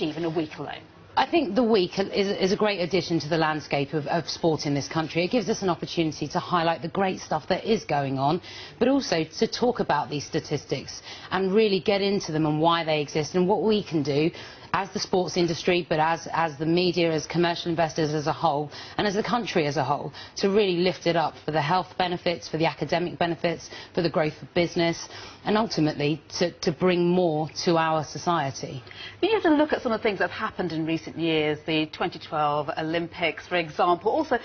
achieve in a week alone? I think the week is a great addition to the landscape of sport in this country. It gives us an opportunity to highlight the great stuff that is going on, but also to talk about these statistics and really get into them and why they exist and what we can do as the sports industry, but as the media, as commercial investors as a whole, and as the country as a whole, to really lift it up for the health benefits, for the academic benefits, for the growth of business, and ultimately to bring more to our society. You have to look at some of the things that have happened in recent years, the 2012 Olympics, for example, also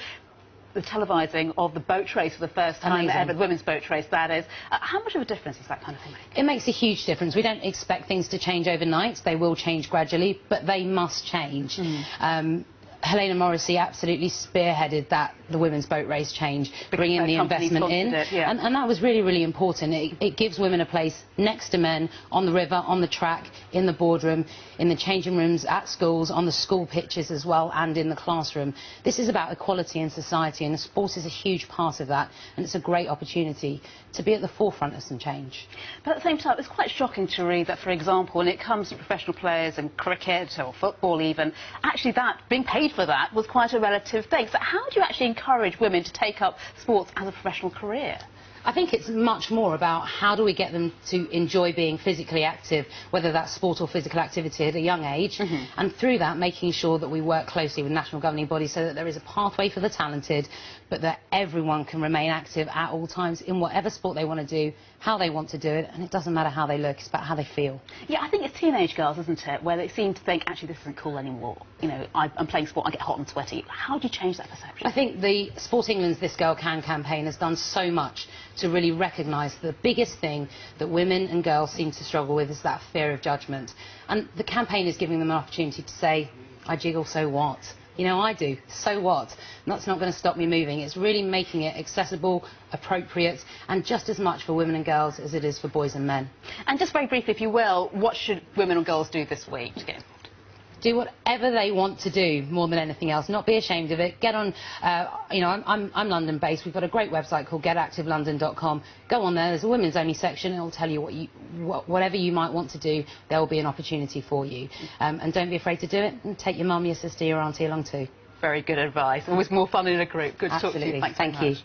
the televising of the boat race for the first time ever, the women's boat race, that is. How much of a difference does that kind of thing make? It makes a huge difference. We don't expect things to change overnight. They will change gradually, but they must change. Helena Morrissey absolutely spearheaded the women's boat race change, bringing the investment in, and that was really, really important. It gives women a place next to men, on the river, on the track, in the boardroom, in the changing rooms, at schools, on the school pitches as well, and in the classroom. This is about equality in society, and sport is a huge part of that, and it's a great opportunity to be at the forefront of some change. But at the same time, it's quite shocking to read that, for example, when it comes to professional players in cricket or football even, actually that, being paid for that, was quite a relative thing. So how do you actually encourage women to take up sports as a professional career? I think it's much more about how do we get them to enjoy being physically active, whether that's sport or physical activity at a young age, and through that making sure that we work closely with national governing bodies so that there is a pathway for the talented, but that everyone can remain active at all times in whatever sport they want to do, how they want to do it, and it doesn't matter how they look, it's about how they feel. Yeah, I think it's teenage girls, isn't it, where they seem to think, actually, this isn't cool anymore. You know, I'm playing sport, I get hot and sweaty. How do you change that perception? I think the Sport England's This Girl Can campaign has done so much to really recognise the biggest thing that women and girls seem to struggle with is that fear of judgment. And the campaign is giving them an opportunity to say, I jiggle, so what? You know, I do, so what? And that's not going to stop me moving. It's really making it accessible, appropriate, and just as much for women and girls as it is for boys and men. And just very briefly, if you will, what should women and girls do this week to get involved? Do whatever they want to do, more than anything else. Not be ashamed of it. Get on, you know, I'm London-based. We've got a great website called getactivelondon.com. Go on there. There's a women's-only section. It will tell you whatever you might want to do. There will be an opportunity for you. And don't be afraid to do it. And take your mum, your sister, your auntie along too. Very good advice. Always more fun in a group. Good to talk to you. Thank you.